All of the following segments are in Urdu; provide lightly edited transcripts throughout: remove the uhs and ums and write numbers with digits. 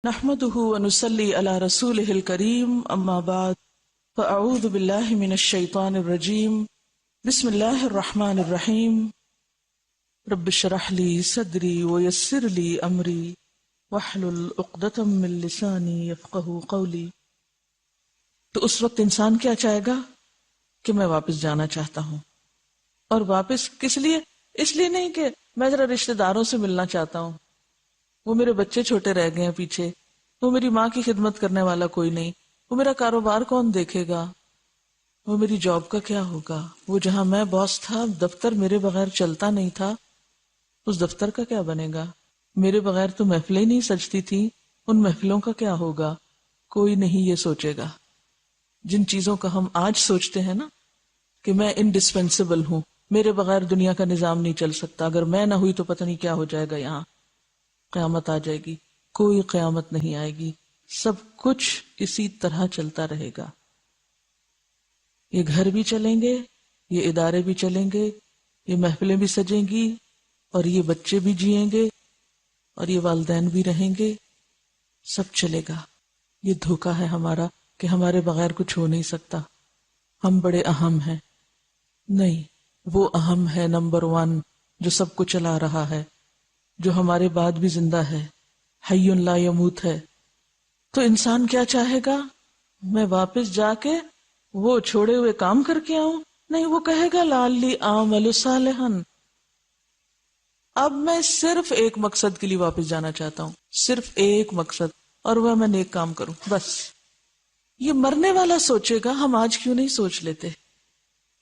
نحمده ونصلي على رسوله الكريم اما بعد فاعوذ بالله من الشيطان الرجيم بسم الله الرحمن الرحيم رب اشرح لي صدري ويسر لي امري واحلل عقدة من لساني يفقهوا قولي۔ تو اس وقت انسان کیا چاہے گا کہ میں واپس جانا چاہتا ہوں، اور واپس کس لیے؟ اس لیے نہیں کہ میں ذرا رشتہ داروں سے ملنا چاہتا ہوں، وہ میرے بچے چھوٹے رہ گئے ہیں پیچھے، وہ میری ماں کی خدمت کرنے والا کوئی نہیں، وہ میرا کاروبار کون دیکھے گا، وہ میری جاب کا کیا ہوگا، وہ جہاں میں باس تھا دفتر میرے بغیر چلتا نہیں تھا، اس دفتر کا کیا بنے گا، میرے بغیر تو محفلیں نہیں سجتی تھی، ان محفلوں کا کیا ہوگا، کوئی نہیں یہ سوچے گا۔ جن چیزوں کا ہم آج سوچتے ہیں نا کہ میں انڈسپینسیبل ہوں، میرے بغیر دنیا کا نظام نہیں چل سکتا، اگر میں نہ ہوئی تو پتہ نہیں کیا ہو جائے گا، یہاں قیامت آ جائے گی، کوئی قیامت نہیں آئے گی، سب کچھ اسی طرح چلتا رہے گا۔ یہ گھر بھی چلیں گے، یہ ادارے بھی چلیں گے، یہ محفلیں بھی سجیں گی، اور یہ بچے بھی جئیں گے، اور یہ والدین بھی رہیں گے، سب چلے گا۔ یہ دھوکہ ہے ہمارا کہ ہمارے بغیر کچھ ہو نہیں سکتا، ہم بڑے اہم ہیں۔ نہیں، وہ اہم ہے نمبر 1 جو سب کو چلا رہا ہے، جو ہمارے بعد بھی زندہ ہے، حی لا یموت ہے۔ تو انسان کیا چاہے گا؟ میں واپس جا کے وہ چھوڑے ہوئے کام کر کے آؤں؟ نہیں، وہ کہے گا لعلی اعمل صالحا، اب میں صرف ایک مقصد کے لیے واپس جانا چاہتا ہوں، صرف ایک مقصد، اور وہ میں نیک کام کروں بس۔ یہ مرنے والا سوچے گا، ہم آج کیوں نہیں سوچ لیتے؟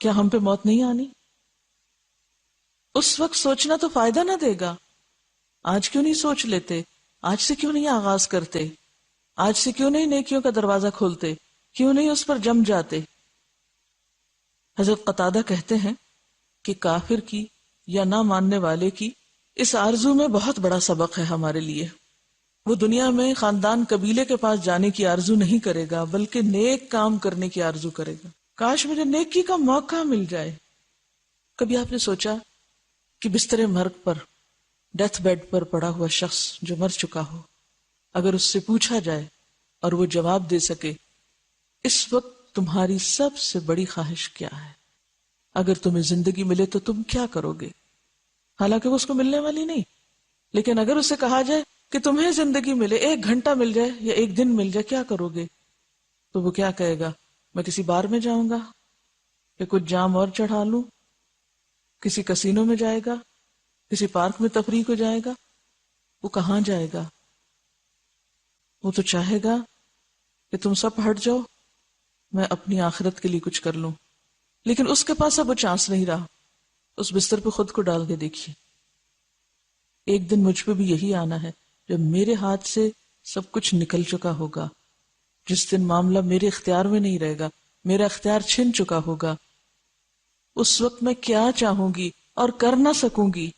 کیا ہم پہ موت نہیں آنی؟ اس وقت سوچنا تو فائدہ نہ دے گا، آج کیوں نہیں سوچ لیتے؟ آج سے کیوں نہیں آغاز کرتے؟ آج سے کیوں نہیں نیکیوں کا دروازہ کھولتے؟ کیوں نہیں اس پر جم جاتے؟ حضرت قتادہ کہتے ہیں کہ کافر کی یا نہ ماننے والے کی اس آرزو میں بہت بڑا سبق ہے ہمارے لیے۔ وہ دنیا میں خاندان قبیلے کے پاس جانے کی آرزو نہیں کرے گا، بلکہ نیک کام کرنے کی آرزو کرے گا۔ کاش مجھے نیکی کا موقع مل جائے۔ کبھی آپ نے سوچا کہ بستر مرگ پر، ڈیتھ بیڈ پر پڑا ہوا شخص جو مر چکا ہو، اگر اس سے پوچھا جائے اور وہ جواب دے سکے اس وقت تمہاری سب سے بڑی خواہش کیا ہے، اگر تمہیں زندگی ملے تو تم کیا کرو گے؟ حالانکہ وہ اس کو ملنے والی نہیں، لیکن اگر اسے کہا جائے کہ تمہیں زندگی ملے، 1 گھنٹہ مل جائے یا 1 دن مل جائے، کیا کرو گے؟ تو وہ کیا کہے گا؟ میں کسی بار میں جاؤں گا، یا کچھ جام اور چڑھا لوں، کسی کسینو میں جائے گا، کسی پارک میں تفریح کو جائے گا۔ وہ کہاں جائے گا؟ وہ تو چاہے گا کہ تم سب ہٹ جاؤ، میں اپنی آخرت کے لیے کچھ کر لوں۔ لیکن اس کے پاس اب وہ چانس نہیں رہا۔ اس بستر پہ خود کو ڈال کے دیکھیے، ایک دن مجھ پہ بھی یہی آنا ہے جب میرے ہاتھ سے سب کچھ نکل چکا ہوگا، جس دن معاملہ میرے اختیار میں نہیں رہے گا، میرا اختیار چھن چکا ہوگا۔ اس وقت میں کیا چاہوں گی اور کر نہ سکوں گی،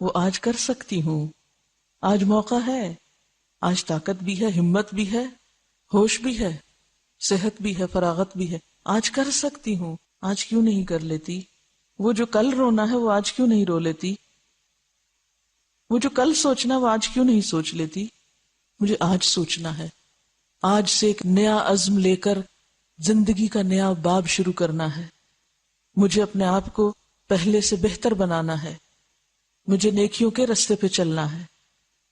وہ آج کر سکتی ہوں۔ آج موقع ہے، آج طاقت بھی ہے، ہمت بھی ہے، ہوش بھی ہے، صحت بھی ہے، فراغت بھی ہے، آج کر سکتی ہوں۔ آج کیوں نہیں کر لیتی؟ وہ جو کل رونا ہے وہ آج کیوں نہیں رو لیتی؟ وہ جو کل سوچنا وہ آج کیوں نہیں سوچ لیتی؟ مجھے آج سوچنا ہے، آج سے ایک نیا عزم لے کر زندگی کا نیا باب شروع کرنا ہے۔ مجھے اپنے آپ کو پہلے سے بہتر بنانا ہے، مجھے نیکیوں کے رستے پہ چلنا ہے،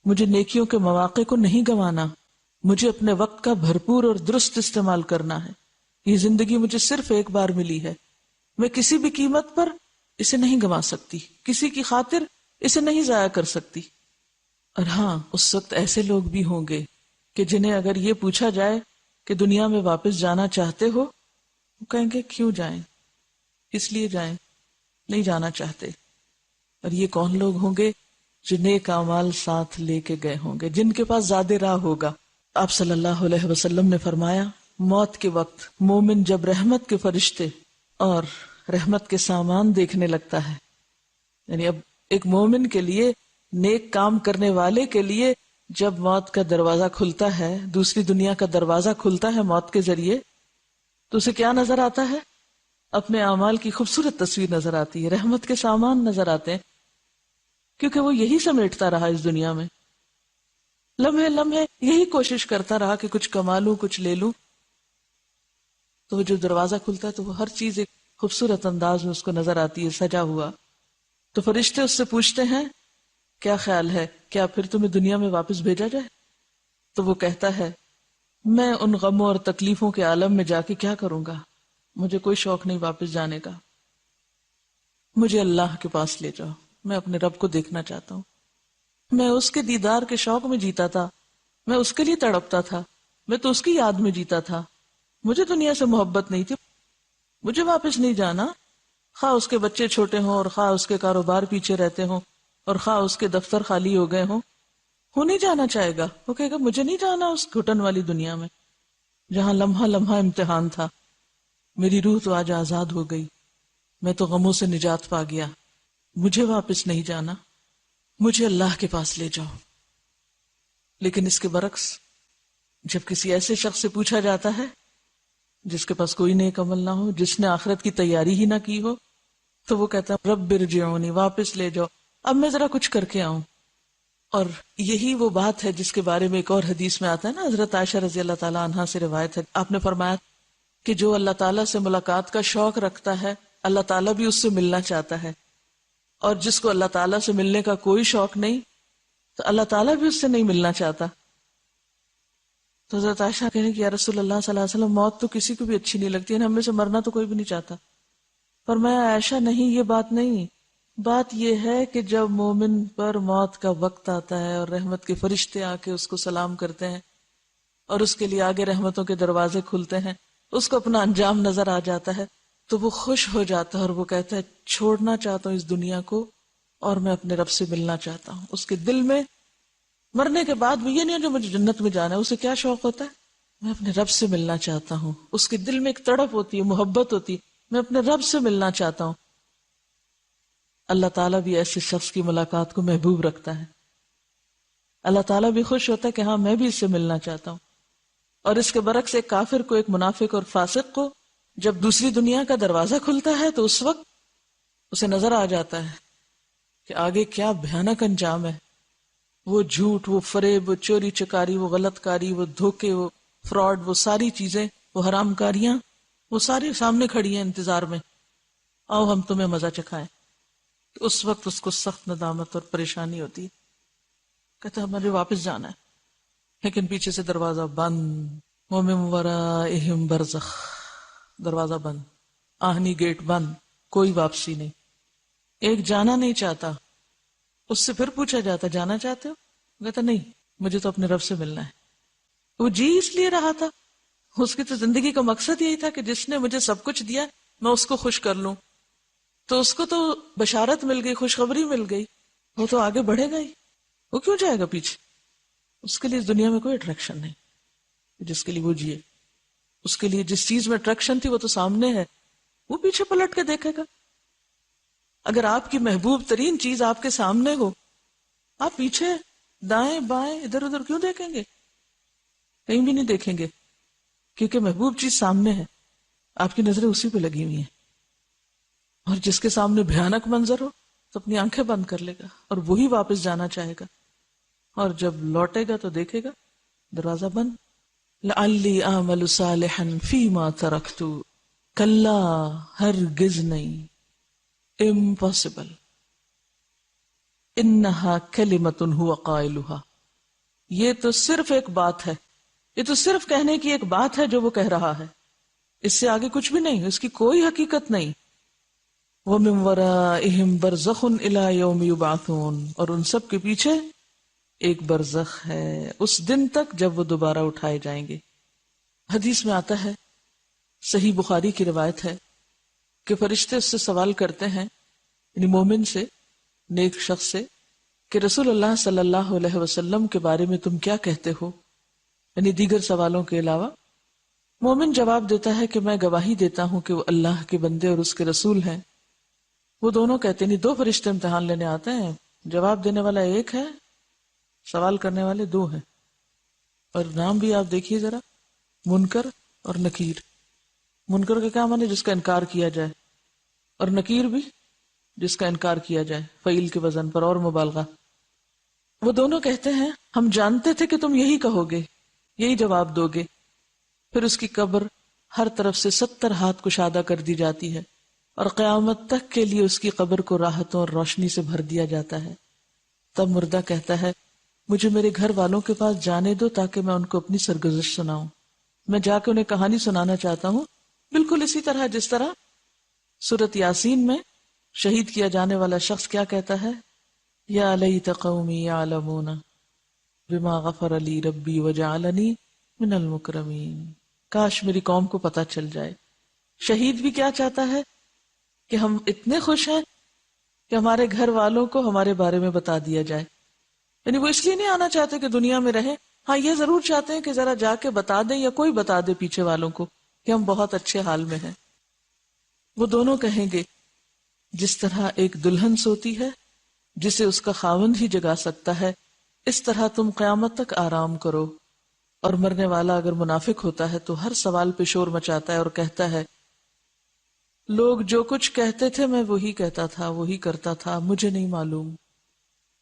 مجھے نیکیوں کے مواقع کو نہیں گنوانا، مجھے اپنے وقت کا بھرپور اور درست استعمال کرنا ہے۔ یہ زندگی مجھے صرف ایک بار ملی ہے، میں کسی بھی قیمت پر اسے نہیں گنوا سکتی، کسی کی خاطر اسے نہیں ضائع کر سکتی۔ اور ہاں، اس وقت ایسے لوگ بھی ہوں گے کہ جنہیں اگر یہ پوچھا جائے کہ دنیا میں واپس جانا چاہتے ہو، وہ کہیں گے کیوں جائیں، کس لیے جائیں، نہیں جانا چاہتے۔ اور یہ کون لوگ ہوں گے؟ جو نیک اعمال ساتھ لے کے گئے ہوں گے، جن کے پاس زیادہ راہ ہوگا۔ آپ صلی اللہ علیہ وسلم نے فرمایا، موت کے وقت مومن جب رحمت کے فرشتے اور رحمت کے سامان دیکھنے لگتا ہے، یعنی اب ایک مومن کے لیے، نیک کام کرنے والے کے لیے جب موت کا دروازہ کھلتا ہے، دوسری دنیا کا دروازہ کھلتا ہے موت کے ذریعے، تو اسے کیا نظر آتا ہے؟ اپنے اعمال کی خوبصورت تصویر نظر آتی ہے، رحمت کے سامان نظر آتے ہیں، کیونکہ وہ یہی سمیٹتا رہا اس دنیا میں۔ لمحے لمحے یہی کوشش کرتا رہا کہ کچھ کما لوں، کچھ لے لوں. تو وہ جو دروازہ کھلتا ہے تو وہ ہر چیز ایک خوبصورت انداز میں اس کو نظر آتی ہے، سجا ہوا. تو فرشتے اس سے پوچھتے ہیں کیا خیال ہے، کیا پھر تمہیں دنیا میں واپس بھیجا جائے؟ تو وہ کہتا ہے میں ان غموں اور تکلیفوں کے عالم میں جا کے کیا کروں گا، مجھے کوئی شوق نہیں واپس جانے کا. مجھے اللہ کے پاس لے جاؤ، میں اپنے رب کو دیکھنا چاہتا ہوں. میں اس کے دیدار کے شوق میں جیتا تھا، میں اس کے لیے تڑپتا تھا، میں تو اس کی یاد میں جیتا تھا. مجھے دنیا سے محبت نہیں تھی، مجھے واپس نہیں جانا. خواہ اس کے بچے چھوٹے ہوں اور خواہ اس کے کاروبار پیچھے رہتے ہوں اور خواہ اس کے دفتر خالی ہو گئے ہوں، وہ نہیں جانا چاہے گا. وہ کہے گا مجھے نہیں جانا اس گھٹن والی دنیا میں جہاں لمحہ لمحہ امتحان تھا. میری روح تو آج آزاد ہو گئی، میں تو غموں سے نجات پا گیا، مجھے واپس نہیں جانا، مجھے اللہ کے پاس لے جاؤ. لیکن اس کے برعکس جب کسی ایسے شخص سے پوچھا جاتا ہے جس کے پاس کوئی نیک عمل نہ ہو، جس نے آخرت کی تیاری ہی نہ کی ہو، تو وہ کہتا ہے رب ارجعونی، واپس لے جاؤ، اب میں ذرا کچھ کر کے آؤں. اور یہی وہ بات ہے جس کے بارے میں ایک اور حدیث میں آتا ہے نا، حضرت عائشہ رضی اللہ تعالی عنہا سے روایت ہے، آپ نے فرمایا کہ جو اللہ تعالیٰ سے ملاقات کا شوق رکھتا ہے اللہ تعالیٰ بھی اس سے ملنا چاہتا ہے، اور جس کو اللہ تعالیٰ سے ملنے کا کوئی شوق نہیں تو اللہ تعالیٰ بھی اس سے نہیں ملنا چاہتا. تو حضرت عائشہ کہنے کہ یا رسول اللہ صلی اللہ علیہ وسلم موت تو کسی کو بھی اچھی نہیں لگتی ہے، ہم میں سے مرنا تو کوئی بھی نہیں چاہتا. فرمایا عائشہ نہیں، یہ بات نہیں، بات یہ ہے کہ جب مومن پر موت کا وقت آتا ہے اور رحمت کے فرشتے آ کے اس کو سلام کرتے ہیں اور اس کے لیے آگے رحمتوں کے دروازے کھلتے ہیں، اس کو اپنا انجام نظر آ جاتا ہے تو وہ خوش ہو جاتا ہے اور وہ کہتا ہے چھوڑنا چاہتا ہوں اس دنیا کو اور میں اپنے رب سے ملنا چاہتا ہوں. اس کے دل میں مرنے کے بعد بھی یہ نہیں جو مجھے جنت میں جانا ہے، اسے کیا شوق ہوتا ہے؟ میں اپنے رب سے ملنا چاہتا ہوں. اس کے دل میں ایک تڑپ ہوتی ہے، محبت ہوتی ہے، میں اپنے رب سے ملنا چاہتا ہوں. اللہ تعالیٰ بھی ایسے شخص کی ملاقات کو محبوب رکھتا ہے. اللہ تعالیٰ بھی خوش ہوتا ہے کہ ہاں میں بھی اس سے ملنا چاہتا ہوں. اور اس کے برعکس ایک کافر کو، ایک منافق اور فاسق کو جب دوسری دنیا کا دروازہ کھلتا ہے تو اس وقت اسے نظر آ جاتا ہے کہ آگے کیا بھیانک انجام ہے. وہ جھوٹ، وہ فریب، وہ چوری چکاری، وہ غلط کاری، وہ دھوکے، وہ فراڈ، وہ ساری چیزیں، وہ حرام کاریاں، وہ ساری سامنے کھڑی ہیں انتظار میں، آؤ ہم تمہیں مزہ چکھائیں. اس وقت اس کو سخت ندامت اور پریشانی ہوتی ہے، کہتا ہے مجھے واپس جانا ہے، لیکن پیچھے سے دروازہ بند. وَمِن وَرَائِهِمْ برزخ، دروازہ بند، آہنی گیٹ بند، کوئی واپسی نہیں. ایک جانا نہیں چاہتا، اس سے پھر پوچھا جاتا جانا چاہتے ہو؟ کہتا نہیں، مجھے تو اپنے رب سے ملنا ہے. وہ جی اس لیے رہا تھا، اس کی تو زندگی کا مقصد یہی تھا کہ جس نے مجھے سب کچھ دیا میں اس کو خوش کر لوں. تو اس کو تو بشارت مل گئی، خوشخبری مل گئی، وہ تو آگے بڑھے گا ہی، وہ کیوں جائے گا پیچھے؟ اس کے لیے اس دنیا میں کوئی اٹریکشن نہیں جس کے لیے وہ جیے. اس کے لیے جس چیز میں اٹریکشن تھی وہ تو سامنے ہے، وہ پیچھے پلٹ کے دیکھے گا. اگر آپ کی محبوب ترین چیز آپ کے سامنے ہو، آپ پیچھے دائیں بائیں ادھر ادھر کیوں دیکھیں گے؟ کہیں بھی نہیں دیکھیں گے، کیونکہ محبوب چیز سامنے ہے، آپ کی نظریں اسی پہ لگی ہوئی ہیں. اور جس کے سامنے بھیانک منظر ہو تو اپنی آنکھیں بند کر لے گا اور وہی واپس جانا چاہے گا، اور جب لوٹے گا تو دیکھے گا دروازہ بند. لعلی اعمل صالحا فیما ترکت، کلا ہرگز نہیں، امپاسبل، انہا کلمۃ ہوا قائلہا، یہ تو صرف ایک بات ہے، یہ تو صرف کہنے کی ایک بات ہے جو وہ کہہ رہا ہے، اس سے آگے کچھ بھی نہیں، اس کی کوئی حقیقت نہیں. وَمِن وَرَائِهِمْ بَرْزَخٌ إِلَى يَوْمِ يُبْعَثُونَ، اور ان سب کے پیچھے ایک برزخ ہے اس دن تک جب وہ دوبارہ اٹھائے جائیں گے. حدیث میں آتا ہے، صحیح بخاری کی روایت ہے کہ فرشتے اس سے سوال کرتے ہیں، یعنی مومن سے، نیک شخص سے، کہ رسول اللہ صلی اللہ علیہ وسلم کے بارے میں تم کیا کہتے ہو، یعنی دیگر سوالوں کے علاوہ. مومن جواب دیتا ہے کہ میں گواہی دیتا ہوں کہ وہ اللہ کے بندے اور اس کے رسول ہیں. وہ دونوں کہتے ہیں، دو فرشتے امتحان لینے آتے ہیں، جواب دینے والا ایک ہے، سوال کرنے والے دو ہیں. اور نام بھی آپ دیکھیے ذرا، منکر اور نکیر. منکر کا کیا معنی؟ جس کا انکار کیا جائے، اور نکیر بھی جس کا انکار کیا جائے، فعیل کے وزن پر اور مبالغہ. وہ دونوں کہتے ہیں ہم جانتے تھے کہ تم یہی کہو گے، یہی جواب دو گے۔ پھر اس کی قبر ہر طرف سے 70 ہاتھ کشادہ کر دی جاتی ہے اور قیامت تک کے لیے اس کی قبر کو راحتوں اور روشنی سے بھر دیا جاتا ہے۔ تب مردہ کہتا ہے مجھے میرے گھر والوں کے پاس جانے دو تاکہ میں ان کو اپنی سرگزشت سناؤں۔ میں جا کے انہیں کہانی سنانا چاہتا ہوں، بالکل اسی طرح جس طرح سورۃ یاسین میں شہید کیا جانے والا شخص کیا کہتا ہے، یا لیت قومی یعلمون بما غفر لی ربی وجعلنی من المکرمین۔ کاش میری قوم کو پتہ چل جائے۔ شہید بھی کیا چاہتا ہے کہ ہم اتنے خوش ہیں کہ ہمارے گھر والوں کو ہمارے بارے میں بتا دیا جائے، یعنی وہ اس لیے نہیں آنا چاہتے کہ دنیا میں رہیں، ہاں یہ ضرور چاہتے ہیں کہ ذرا جا کے بتا دیں یا کوئی بتا دے پیچھے والوں کو کہ ہم بہت اچھے حال میں ہیں۔ وہ دونوں کہیں گے جس طرح ایک دلہن سوتی ہے جسے اس کا خاوند ہی جگا سکتا ہے، اس طرح تم قیامت تک آرام کرو۔ اور مرنے والا اگر منافق ہوتا ہے تو ہر سوال پہ شور مچاتا ہے اور کہتا ہے لوگ جو کچھ کہتے تھے میں وہی کہتا تھا، وہی کرتا تھا، مجھے نہیں معلوم۔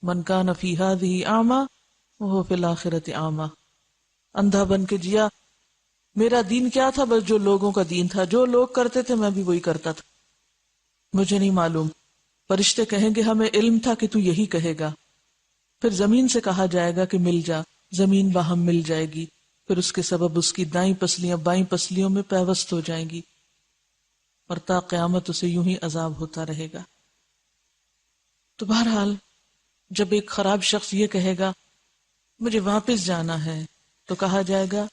من کان فی ہذہ اعمی وہو فی الآخرۃ اعمی۔ اندھا بن کے جیا، میرا دین کیا تھا؟ بس جو لوگوں کا دین تھا، جو لوگ کرتے تھے میں بھی وہی کرتا تھا، مجھے نہیں معلوم۔ فرشتے کہیں گے ہمیں علم تھا کہ تو یہی کہے گا۔ پھر زمین سے کہا جائے گا کہ مل جا، زمین باہم مل جائے گی، پھر اس کے سبب اس کی دائیں پسلیاں بائیں پسلیوں میں پیوست ہو جائیں گی اور تا قیامت اسے یوں ہی عذاب ہوتا رہے گا۔ تو بہرحال جب ایک خراب شخص یہ کہے گا مجھے واپس جانا ہے تو کہا جائے گا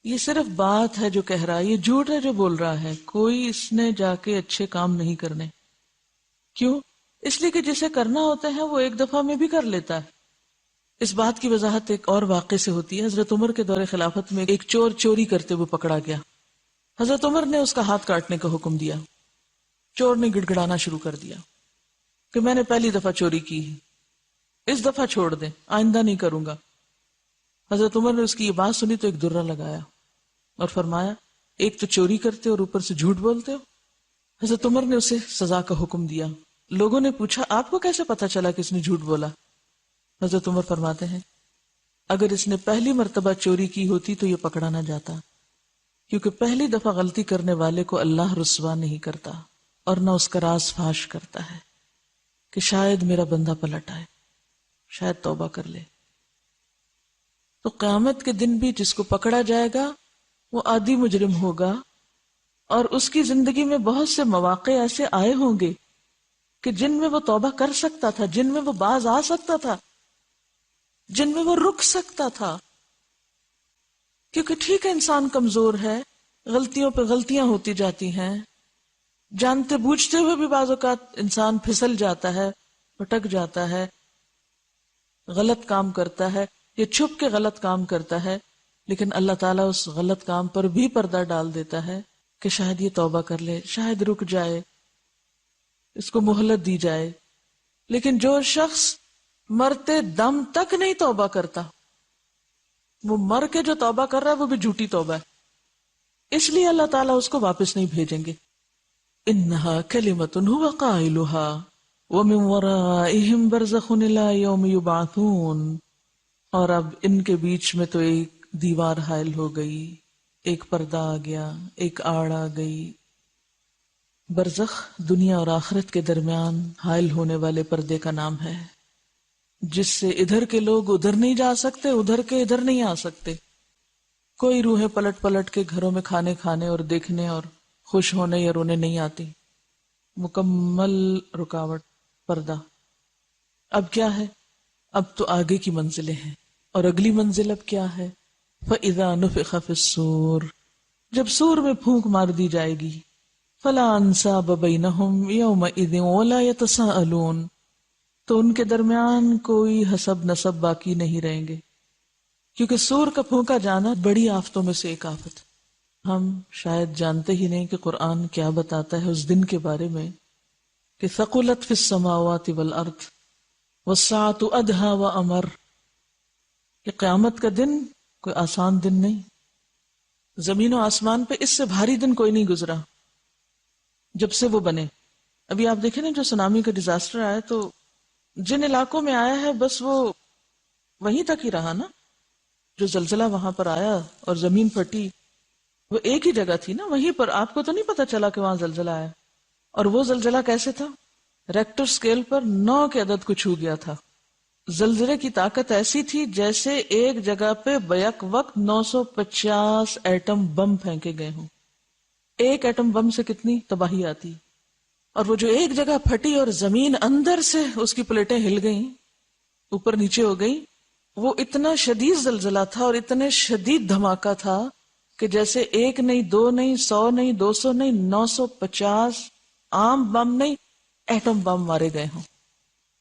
یہ صرف بات ہے جو کہہ رہا ہے، یہ جھوٹ ہے جو بول رہا ہے، کوئی اس نے جا کے اچھے کام نہیں کرنے۔ کیوں؟ اس لیے کہ جسے کرنا ہوتا ہے وہ ایک دفعہ میں بھی کر لیتا ہے۔ اس بات کی وضاحت ایک اور واقعے سے ہوتی ہے۔ حضرت عمر کے دور خلافت میں ایک چور چوری کرتے ہوئے پکڑا گیا۔ حضرت عمر نے اس کا ہاتھ کاٹنے کا حکم دیا۔ چور نے گڑ گڑانا شروع کر دیا کہ میں نے پہلی دفعہ چوری کی ہے، اس دفعہ چھوڑ دیں، آئندہ نہیں کروں گا۔ حضرت عمر نے اس کی یہ بات سنی تو ایک درہ لگایا اور فرمایا ایک تو چوری کرتے اور اوپر سے جھوٹ بولتے ہو۔ حضرت عمر نے اسے سزا کا حکم دیا۔ لوگوں نے پوچھا آپ کو کیسے پتا چلا کہ اس نے جھوٹ بولا؟ حضرت عمر فرماتے ہیں اگر اس نے پہلی مرتبہ چوری کی ہوتی تو یہ پکڑا نہ جاتا، کیونکہ پہلی دفعہ غلطی کرنے والے کو اللہ رسوا نہیں کرتا اور نہ اس کا راز فاش کرتا ہے کہ شاید میرا بندہ پلٹ آئے، شاید توبہ کر لے۔ تو قیامت کے دن بھی جس کو پکڑا جائے گا وہ عادی مجرم ہوگا، اور اس کی زندگی میں بہت سے مواقع ایسے آئے ہوں گے کہ جن میں وہ توبہ کر سکتا تھا، جن میں وہ باز آ سکتا تھا، جن میں وہ رک سکتا تھا، کیونکہ ٹھیک ہے انسان کمزور ہے، غلطیوں پہ غلطیاں ہوتی جاتی ہیں، جانتے بوجھتے ہوئے بھی بعض اوقات انسان پھسل جاتا ہے، پھٹک جاتا ہے، غلط کام کرتا ہے یا چھپ کے غلط کام کرتا ہے، لیکن اللہ تعالیٰ اس غلط کام پر بھی پردہ ڈال دیتا ہے کہ شاید یہ توبہ کر لے، شاید رک جائے، اس کو مہلت دی جائے۔ لیکن جو شخص مرتے دم تک نہیں توبہ کرتا، وہ مر کے جو توبہ کر رہا ہے وہ بھی جھوٹی توبہ ہے، اس لیے اللہ تعالیٰ اس کو واپس نہیں بھیجیں گے۔ انہا کلمۃ هو قائلها ومن ورائہم برزخ الی یوم یبعثون۔ اور اب ان کے بیچ میں تو ایک دیوار حائل ہو گئی، ایک پردہ آ گیا، ایک آڑ آ گئی۔ برزخ دنیا اور آخرت کے درمیان حائل ہونے والے پردے کا نام ہے، جس سے ادھر کے لوگ ادھر نہیں جا سکتے، ادھر کے ادھر نہیں آ سکتے۔ کوئی روحیں پلٹ پلٹ کے گھروں میں کھانے کھانے اور دیکھنے اور خوش ہونے یا رونے نہیں آتی۔ مکمل رکاوٹ، پردہ۔ اب کیا ہے؟ اب تو آگے کی منزلیں ہیں، اور اگلی منزل اب کیا ہے؟ فَإِذَا نُفِخَ فِي الصُّورِ، جب سور میں پھونک مار دی جائے گی، فَلَا أَنْسَابَ بَيْنَهُمْ يَوْمَئِذٍ وَلَا يَتَسَاءَلُونَ، تو ان کے درمیان کوئی حسب نسب باقی نہیں رہیں گے، کیونکہ سور کا پھونکا جانا بڑی آفتوں میں سے ایک آفت۔ ہم شاید جانتے ہی نہیں کہ قرآن کیا بتاتا ہے اس دن کے بارے میں کہ ثقلت فی السماوات والارض والساعة ادہا وامر، کہ قیامت کا دن کوئی آسان دن نہیں، زمین و آسمان پہ اس سے بھاری دن کوئی نہیں گزرا جب سے وہ بنے۔ ابھی آپ دیکھیں نا جو سونامی کا ڈیزاسٹر آیا تو جن علاقوں میں آیا ہے بس وہ وہیں تک ہی رہا نا. جو زلزلہ وہاں پر آیا اور زمین پھٹی وہ ایک ہی جگہ تھی نا, وہیں پر. آپ کو تو نہیں پتا چلا کہ وہاں زلزلہ آیا. اور وہ زلزلہ کیسے تھا؟ ریکٹر سکیل پر 9 کے عدد کو چھو گیا تھا. زلزلے کی طاقت ایسی تھی جیسے ایک جگہ پہ بیک وقت 950 ایٹم بم پھینکے گئے ہوں. ایک ایٹم بم سے کتنی تباہی آتی. اور وہ جو ایک جگہ پھٹی اور زمین اندر سے اس کی پلیٹیں ہل گئیں, اوپر نیچے ہو گئیں, وہ اتنا شدید زلزلہ تھا اور اتنے شدید دھماکہ تھا کہ جیسے ایک نہیں, 2 نہیں, 100 نہیں, 200 نہیں, 950 عام بم نہیں, ایٹم بم مارے گئے ہوں.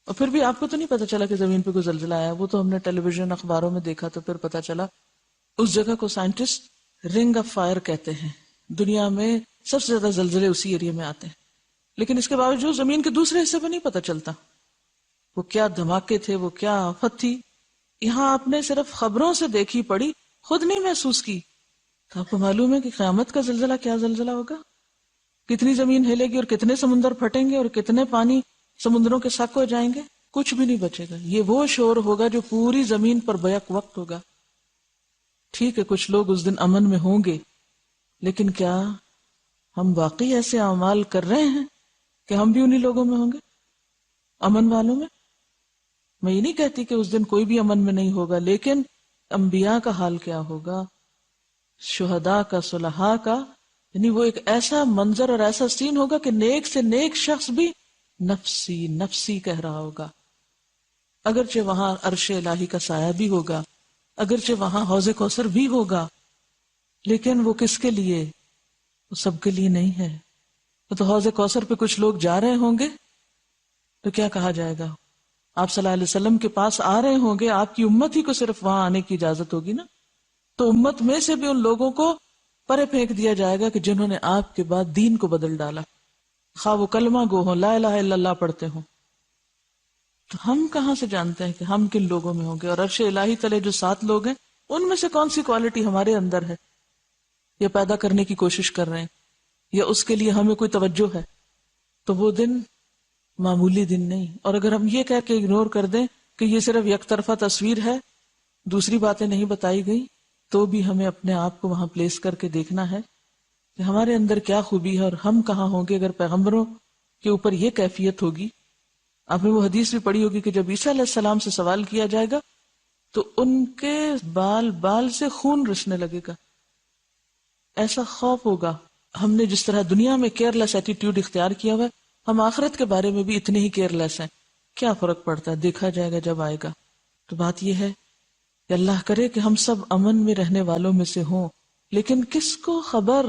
اور پھر بھی آپ کو تو نہیں پتا چلا کہ زمین پہ کوئی زلزلہ آیا. وہ تو ہم نے ٹیلی ویژن اخباروں میں دیکھا تو پھر پتا چلا. اس جگہ کو سائنٹسٹ رنگ آف فائر کہتے ہیں. دنیا میں سب سے زیادہ زلزلے اسی ایریا میں آتے ہیں. لیکن اس کے باوجود زمین کے دوسرے حصے پہ نہیں پتا چلتا وہ کیا دھماکے تھے, وہ کیا آفت تھی. یہاں آپ نے صرف خبروں سے دیکھی پڑھی, خود نہیں محسوس کی. تو آپ کو معلوم ہے کہ قیامت کا زلزلہ کیا زلزلہ ہوگا, کتنی زمین ہلے گی اور کتنے سمندر پھٹیں گے اور کتنے پانی سمندروں کے سک ہو جائیں گے, کچھ بھی نہیں بچے گا. یہ وہ شور ہوگا جو پوری زمین پر بیک وقت ہوگا. ٹھیک ہے کچھ لوگ اس دن امن میں ہوں گے, لیکن کیا ہم واقعی ایسے اعمال کر رہے ہیں کہ ہم بھی انہی لوگوں میں ہوں گے, امن والوں میں؟ میں یہ نہیں کہتی کہ اس دن کوئی بھی امن میں نہیں ہوگا, لیکن انبیاء کا حال کیا ہوگا, شہداء کا, صلحاء کا. یعنی وہ ایک ایسا منظر اور ایسا سین ہوگا کہ نیک سے نیک شخص بھی نفسی نفسی کہہ رہا ہوگا. اگرچہ وہاں عرش الہی کا سایہ بھی ہوگا, اگرچہ وہاں حوض کوثر بھی ہوگا, لیکن وہ کس کے لیے؟ وہ سب کے لیے نہیں ہے. تو حوض کوثر پہ کچھ لوگ جا رہے ہوں گے تو کیا کہا جائے گا؟ آپ صلی اللہ علیہ وسلم کے پاس آ رہے ہوں گے, آپ کی امت ہی کو صرف وہاں آنے کی اجازت ہوگی نا. تو امت میں سے بھی ان لوگوں کو پرے پھینک دیا جائے گا کہ جنہوں نے آپ کے بعد دین کو بدل ڈالا, خواہ وہ کلمہ گو ہوں, لا الہ الا اللہ پڑھتے ہوں. تو ہم کہاں سے جانتے ہیں کہ ہم کن لوگوں میں ہوں گے؟ اور عرش الہی تلے جو 7 لوگ ہیں ان میں سے کون سی کوالٹی ہمارے اندر ہے, یا پیدا کرنے کی کوشش کر رہے ہیں, یا اس کے لیے ہمیں کوئی توجہ ہے. تو وہ دن معمولی دن نہیں. اور اگر ہم یہ کہہ کے اگنور کر دیں کہ یہ صرف یک طرفہ تصویر ہے, دوسری باتیں نہیں بتائی گئی, تو بھی ہمیں اپنے آپ کو وہاں پلیس کر کے دیکھنا ہے کہ ہمارے اندر کیا خوبی ہے اور ہم کہاں ہوں گے اگر پیغمبروں کے اوپر یہ کیفیت ہوگی. آپ نے وہ حدیث بھی پڑھی ہوگی کہ جب عیسیٰ علیہ السلام سے سوال کیا جائے گا تو ان کے بال بال سے خون رسنے لگے گا, ایسا خوف ہوگا. ہم نے جس طرح دنیا میں کیئر لیس ایٹیٹیوڈ اختیار کیا ہوا ہے, ہم آخرت کے بارے میں بھی اتنے ہی کیئر لیس ہیں. کیا فرق پڑتا ہے, دیکھا جائے گا جب آئے گا. تو بات یہ ہے کہ اللہ کرے کہ ہم سب امن میں رہنے والوں میں سے ہوں, لیکن کس کو خبر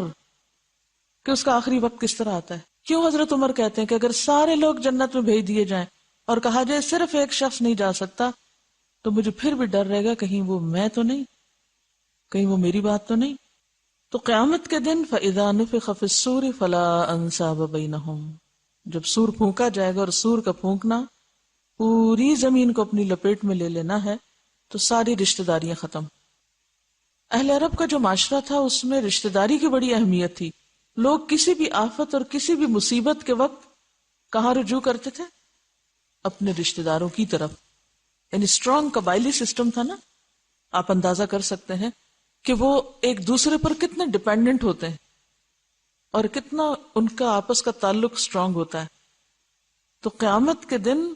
کہ اس کا آخری وقت کس طرح آتا ہے. کیوں حضرت عمر کہتے ہیں کہ اگر سارے لوگ جنت میں بھیج دیے جائیں اور کہا جائے صرف ایک شخص نہیں جا سکتا, تو مجھے پھر بھی ڈر رہے گا کہیں وہ میں تو نہیں, کہیں وہ میری بات تو نہیں. تو قیامت کے دن فَإِذَا نُفِخَ فِي الصُّورِ فَلَا أَنْسَابَ بَيْنَهُمْ, جب سور پھونکا جائے گا, اور سور کا پھونکنا پوری زمین کو اپنی لپیٹ میں لے لینا ہے, تو ساری رشتہ داریاں ختم. اہل عرب کا جو معاشرہ تھا اس میں رشتہ داری کی بڑی اہمیت تھی. لوگ کسی بھی آفت اور کسی بھی مصیبت کے وقت کہاں رجوع کرتے تھے؟ اپنے رشتہ داروں کی طرف. یعنی اسٹرانگ قبائلی سسٹم تھا نا. آپ اندازہ کر سکتے ہیں کہ وہ ایک دوسرے پر کتنے ڈیپینڈنٹ ہوتے ہیں اور کتنا ان کا آپس کا تعلق اسٹرانگ ہوتا ہے. تو قیامت کے دن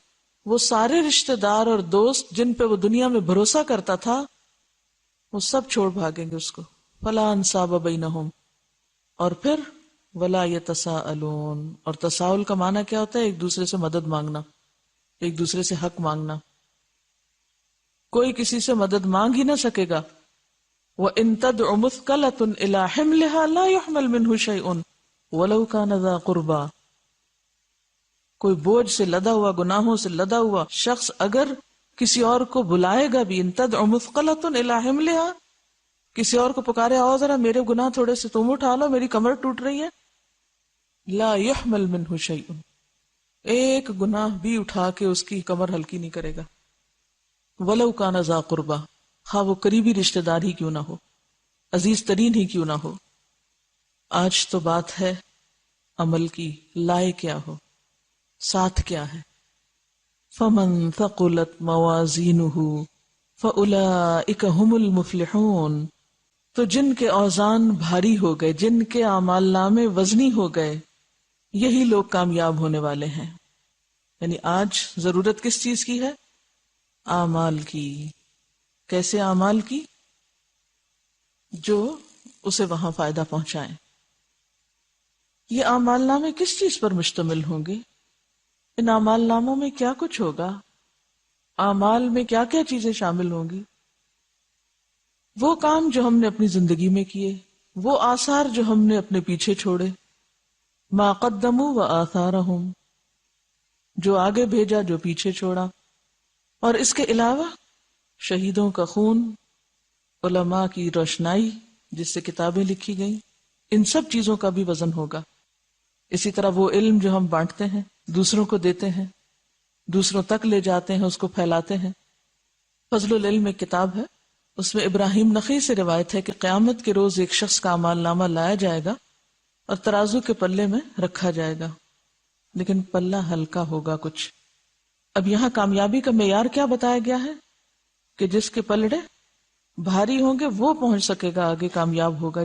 وہ سارے رشتہ دار اور دوست جن پہ وہ دنیا میں بھروسہ کرتا تھا وہ سب چھوڑ بھاگیں گے اس کو. فلا انصاب بینہم, اور پھر ولا یتساءلون. اور تساؤل کا معنی کیا ہوتا ہے؟ ایک دوسرے سے مدد مانگنا, ایک دوسرے سے حق مانگنا. کوئی کسی سے مدد مانگ ہی نہ سکے گا. وَإِن تَدْعُ مُثْقَلَةٌ إِلَىٰ حِمْلِهَا لَا يُحْمَلْ مِنْهُ شَيْءٌ وَلَوْ كَانَ ذَا قُرْبَىٰ. کوئی بوجھ سے لدا ہوا, گناہوں سے لدا ہوا شخص اگر کسی اور کو بلائے گا بھی, ان تدعو مثقلۃ الی حملها, کسی اور کو پکارے, آؤ ذرا میرے گناہ تھوڑے سے تم اٹھا لو, میری کمر ٹوٹ رہی ہے, لا يحمل منہ شیء, ایک گناہ بھی اٹھا کے اس کی کمر ہلکی نہیں کرے گا. ولو کان ذا قربا, خواہ وہ قریبی رشتہ دار ہی کیوں نہ ہو, عزیز ترین ہی کیوں نہ ہو. آج تو بات ہے عمل کی, لائے کیا ہو, ساتھ کیا ہے. فمن ثقلت موازینہ فَأُولَئِكَ هُمُ الْمُفْلِحُونَ، تو جن کے اوزان بھاری ہو گئے، جن کے اعمال نامے وزنی ہو گئے، یہی لوگ کامیاب ہونے والے ہیں۔ یعنی آج ضرورت کس چیز کی ہے؟ اعمال کی۔ کیسے اعمال کی؟ جو اسے وہاں فائدہ پہنچائیں۔ یہ اعمال نامے کس چیز پر مشتمل ہوں گے؟ ان اعمال ناموں میں کیا کچھ ہوگا؟ اعمال میں کیا کیا چیزیں شامل ہوں گی؟ وہ کام جو ہم نے اپنی زندگی میں کیے، وہ آثار جو ہم نے اپنے پیچھے چھوڑے، ما قدموا و آثارہم، جو آگے بھیجا جو پیچھے چھوڑا، اور اس کے علاوہ شہیدوں کا خون، علماء کی روشنائی جس سے کتابیں لکھی گئیں، ان سب چیزوں کا بھی وزن ہوگا۔ اسی طرح وہ علم جو ہم بانٹتے ہیں، دوسروں کو دیتے ہیں، دوسروں تک لے جاتے ہیں، اس کو پھیلاتے ہیں۔ فضل العلم ایک کتاب ہے، اس میں ابراہیم نخعی سے روایت ہے کہ قیامت کے روز ایک شخص کا اعمال نامہ لایا جائے گا اور ترازو کے پلے میں رکھا جائے گا، لیکن پلہ ہلکا ہوگا کچھ۔ اب یہاں کامیابی کا معیار کیا بتایا گیا ہے؟ کہ جس کے پلڑے بھاری ہوں گے وہ پہنچ سکے گا، آگے کامیاب ہوگا۔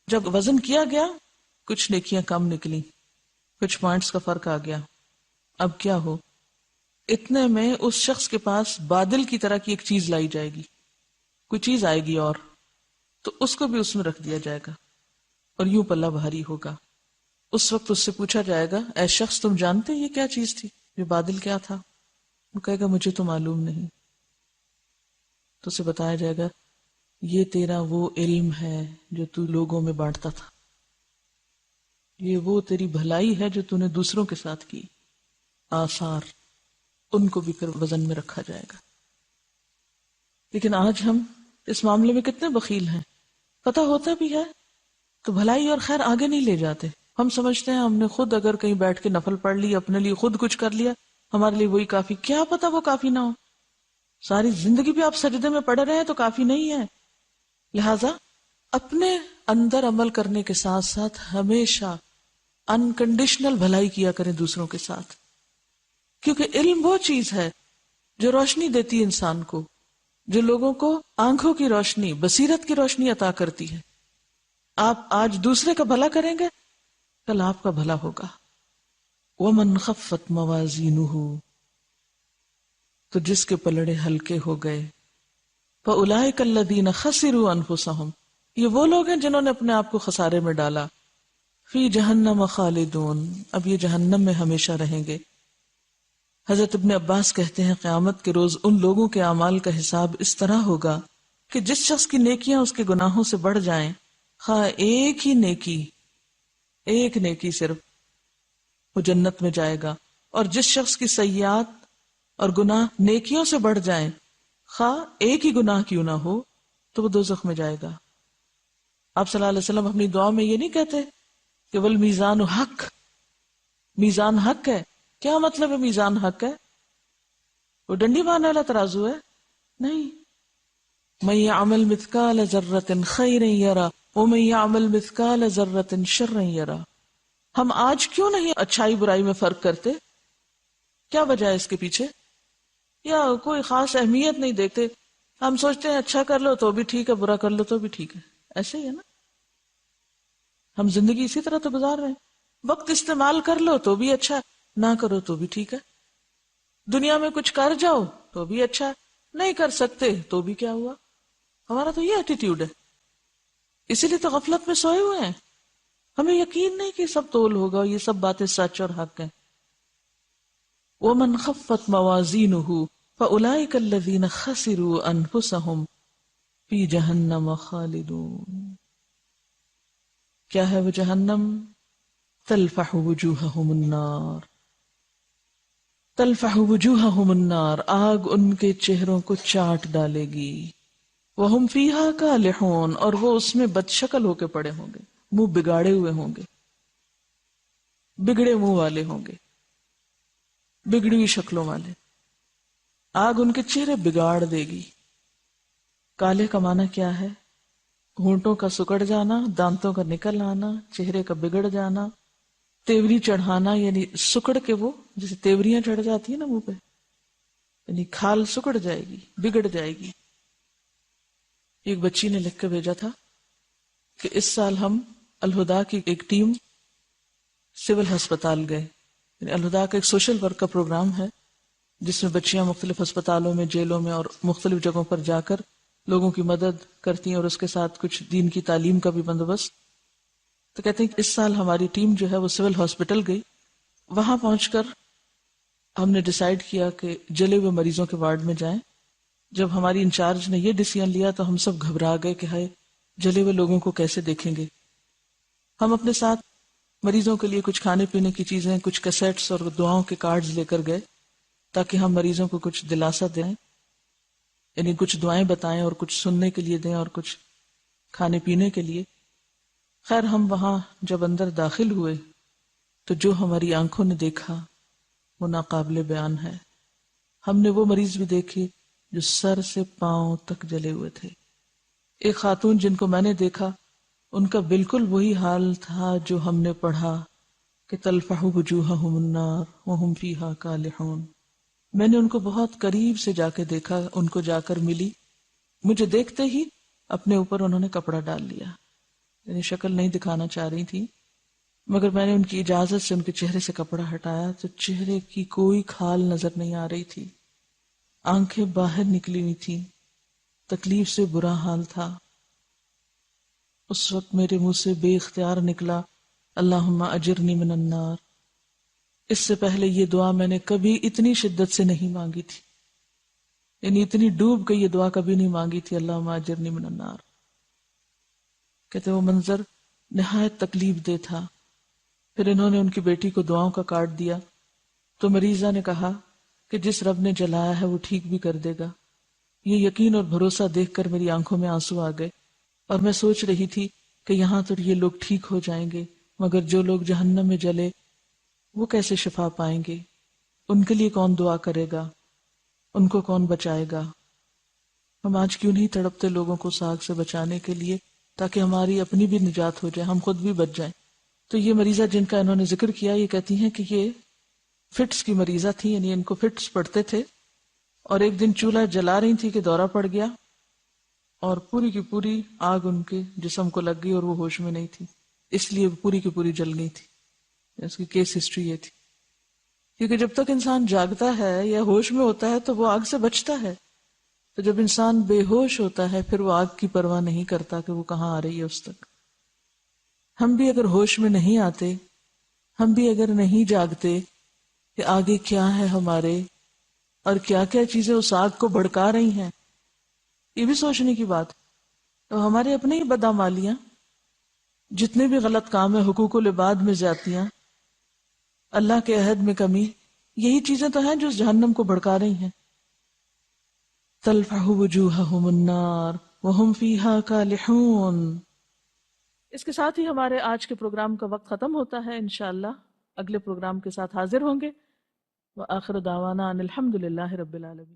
جب وزن کیا گیا، کچھ نیکیاں کم نکلی، کچھ پوائنٹس کا فرق آ گیا۔ اب کیا ہو؟ اتنے میں اس شخص کے پاس بادل کی طرح کی ایک چیز لائی جائے گی، کوئی چیز آئے گی اور تو اس کو بھی اس میں رکھ دیا جائے گا اور یوں پلہ بھاری ہوگا۔ اس وقت اس سے پوچھا جائے گا، اے شخص تم جانتے یہ کیا چیز تھی؟ یہ بادل کیا تھا؟ وہ کہے گا مجھے تو معلوم نہیں۔ تو اسے بتایا جائے گا یہ تیرا وہ علم ہے جو تو لوگوں میں بانٹتا تھا، یہ وہ تیری بھلائی ہے جو تو نے دوسروں کے ساتھ کی۔ آثار، ان کو بھی پھر وزن میں رکھا جائے گا۔ لیکن آج ہم اس معاملے میں کتنے بخیل ہیں، پتہ ہوتا بھی ہے تو بھلائی اور خیر آگے نہیں لے جاتے۔ ہم سمجھتے ہیں ہم نے خود اگر کہیں بیٹھ کے نفل پڑھ لی، اپنے لیے خود کچھ کر لیا، ہمارے لیے وہی کافی۔ کیا پتا وہ کافی نہ ہو، ساری زندگی بھی آپ سجدے میں پڑے رہے تو کافی نہیں ہے۔ لہذا اپنے اندر عمل کرنے کے ساتھ ساتھ ہمیشہ انکنڈیشنل بھلائی کیا کریں دوسروں کے ساتھ، کیونکہ علم وہ چیز ہے جو روشنی دیتی ہے انسان کو، جو لوگوں کو آنکھوں کی روشنی، بصیرت کی روشنی عطا کرتی ہے۔ آپ آج دوسرے کا بھلا کریں گے، کل آپ کا بھلا ہوگا۔ وَمَنْ خَفَّتْ مَوَازِينُهُ، تو جس کے پلڑے ہلکے ہو گئے، فَأُولَئِكَ الَّذِينَ خَسِرُوا أَنفُسَهُمْ، یہ وہ لوگ ہیں جنہوں نے اپنے آپ کو خسارے میں ڈالا۔ فی جہنم خالدون، اب یہ جہنم میں ہمیشہ رہیں گے۔ حضرت ابن عباس کہتے ہیں قیامت کے روز ان لوگوں کے اعمال کا حساب اس طرح ہوگا کہ جس شخص کی نیکیاں اس کے گناہوں سے بڑھ جائیں، خواہ ایک ہی نیکی، ایک نیکی صرف، وہ جنت میں جائے گا، اور جس شخص کی سیئات اور گناہ نیکیوں سے بڑھ جائیں، خواہ ایک ہی گناہ کیوں نہ ہو، تو وہ دوزخ میں جائے گا۔ آپ صلی اللہ علیہ وسلم اپنی دعا میں یہ نہیں کہتے کہ والمیزان حق، میزان حق ہے؟ کیا مطلب ہے میزان حق ہے؟ وہ ڈنڈی مارنے والا ترازو ہے؟ نہیں۔ من یعمل مثقال ذرۃ خیرا یرا ومن یعمل مثقال ذرۃ شرا یرا۔ ہم آج کیوں نہیں اچھائی برائی میں فرق کرتے؟ کیا وجہ ہے اس کے پیچھے؟ یا کوئی خاص اہمیت نہیں دیتے، ہم سوچتے ہیں اچھا کر لو تو بھی ٹھیک ہے، برا کر لو تو بھی ٹھیک ہے۔ ایسے ہی ہے نا، ہم زندگی اسی طرح تو گزار رہے ہیں۔ وقت استعمال کر لو تو بھی اچھا، نہ کرو تو بھی ٹھیک ہے۔ دنیا میں کچھ کر جاؤ تو بھی اچھا، نہیں کر سکتے تو بھی کیا ہوا؟ ہمارا تو یہ ایٹیٹیوڈ ہے، اسی لیے تو غفلت میں سوئے ہوئے ہیں۔ ہمیں یقین نہیں کہ سب تول ہوگا، یہ سب باتیں سچ اور حق ہیں۔ وَمَنْ خَفَّتْ مَوَازِينُهُ فَأُولَئِكَ الَّذِينَ خَسِرُوا أَنفُسَهُمْ فِي جَهَنَّمَ خَالِدُونَ۔ کیا ہے وہ جہنم؟ تلفح وجوہہم النار، تلفح وجوہہم النار، آگ ان کے چہروں کو چاٹ ڈالے گی۔ وہم فیہا کالحون، اور وہ اس میں بدشکل ہو کے پڑے ہوں گے، منہ بگاڑے ہوئے ہوں گے، بگڑے منہ والے ہوں گے، بگڑی ہوئی شکلوں والے۔ آگ ان کے چہرے بگاڑ دے گی۔ کالے کا معنی کیا ہے؟ ہونٹوں کا سکڑ جانا، دانتوں کا نکل آنا، چہرے کا بگڑ جانا، تیوری چڑھانا، یعنی سکڑ کے وہ جیسے تیوریاں چڑھ جاتی ہیں نا منہ پہ، یعنی کھال سکڑ جائے گی، بگڑ جائے گی۔ ایک بچی نے لکھ کے بھیجا تھا کہ اس سال ہم الہدا کی ایک ٹیم سول ہسپتال گئے، یعنی الہدا کا ایک سوشل ورک کا پروگرام ہے جس میں بچیاں مختلف ہسپتالوں میں، جیلوں میں اور مختلف جگہوں پر جا کر لوگوں کی مدد کرتی ہیں، اور اس کے ساتھ کچھ دین کی تعلیم کا بھی بندوبست۔ تو کہتے ہیں کہ اس سال ہماری ٹیم جو ہے وہ سول ہاسپٹل گئی۔ وہاں پہنچ کر ہم نے ڈیسائیڈ کیا کہ جلے ہوئے مریضوں کے وارڈ میں جائیں۔ جب ہماری انچارج نے یہ ڈیسیژن لیا تو ہم سب گھبرا گئے کہ ہائے جلے ہوئے لوگوں کو کیسے دیکھیں گے۔ ہم اپنے ساتھ مریضوں کے لیے کچھ کھانے پینے کی چیزیں، کچھ کیسٹس اور دعاؤں کے کارڈز لے کر گئے تاکہ ہم مریضوں کو کچھ دلاسا دیں، یعنی کچھ دعائیں بتائیں اور کچھ سننے کے لیے دیں اور کچھ کھانے پینے کے لیے۔ خیر ہم وہاں جب اندر داخل ہوئے تو جو ہماری آنکھوں نے دیکھا وہ ناقابل بیان ہے۔ ہم نے وہ مریض بھی دیکھے جو سر سے پاؤں تک جلے ہوئے تھے۔ ایک خاتون جن کو میں نے دیکھا ان کا بالکل وہی حال تھا جو ہم نے پڑھا کہ تلفح وجوہہم النار وہم فیہا کالحون۔ میں نے ان کو بہت قریب سے جا کے دیکھا، ان کو جا کر ملی، مجھے دیکھتے ہی اپنے اوپر انہوں نے کپڑا ڈال لیا، یعنی شکل نہیں دکھانا چاہ رہی تھی، مگر میں نے ان کی اجازت سے ان کے چہرے سے کپڑا ہٹایا تو چہرے کی کوئی کھال نظر نہیں آ رہی تھی، آنکھیں باہر نکلی ہوئی تھی، تکلیف سے برا حال تھا۔ اس وقت میرے منہ سے بے اختیار نکلا اللہم اجرنی من النار۔ اس سے پہلے یہ دعا میں نے کبھی اتنی شدت سے نہیں مانگی تھی، یعنی اتنی ڈوب کے یہ دعا کبھی نہیں مانگی تھی، اللہم اجرنی من النار۔ کہتے وہ منظر نہایت تکلیف دہ تھا۔ پھر انہوں نے ان کی بیٹی کو دعاؤں کا کارڈ دیا تو مریضہ نے کہا کہ جس رب نے جلایا ہے وہ ٹھیک بھی کر دے گا۔ یہ یقین اور بھروسہ دیکھ کر میری آنکھوں میں آنسو آ گئے، اور میں سوچ رہی تھی کہ یہاں تو یہ لوگ ٹھیک ہو جائیں گے، مگر جو لوگ جہنم میں جلے وہ کیسے شفا پائیں گے؟ ان کے لیے کون دعا کرے گا؟ ان کو کون بچائے گا؟ ہم آج کیوں نہیں تڑپتے لوگوں کو آگ سے بچانے کے لیے تاکہ ہماری اپنی بھی نجات ہو جائے، ہم خود بھی بچ جائیں۔ تو یہ مریضہ جن کا انہوں نے ذکر کیا، یہ کہتی ہیں کہ یہ فٹس کی مریضہ تھی، یعنی ان کو فٹس پڑتے تھے، اور ایک دن چولہا جلا رہی تھی کہ دورہ پڑ گیا اور پوری کی پوری آگ ان کے جسم کو لگ گئی اور وہ ہوش میں نہیں تھی، اس لیے پوری کی پوری جل گئی تھی۔ اس کی کیس ہسٹری یہ تھی، کیونکہ جب تک انسان جاگتا ہے یا ہوش میں ہوتا ہے تو وہ آگ سے بچتا ہے، تو جب انسان بے ہوش ہوتا ہے پھر وہ آگ کی پرواہ نہیں کرتا کہ وہ کہاں آ رہی ہے اس تک۔ ہم بھی اگر ہوش میں نہیں آتے، ہم بھی اگر نہیں جاگتے کہ آگے کیا ہے ہمارے اور کیا کیا چیزیں اس آگ کو بھڑکا رہی ہیں، یہ بھی سوچنے کی بات۔ تو ہمارے اپنے ہی بدعمالیاں، جتنے بھی غلط کام ہیں، حقوق العباد میں زیادتیاں، اللہ کے عہد میں کمی، یہی چیزیں تو ہیں جو اس جہنم کو بھڑکا رہی ہیں۔ تلفح وجوہہم النار وہم فیہا کالحون۔ اس کے ساتھ ہی ہمارے آج کے پروگرام کا وقت ختم ہوتا ہے، انشاءاللہ اگلے پروگرام کے ساتھ حاضر ہوں گے۔ وآخر دعوانا ان الحمد للہ رب العالمین۔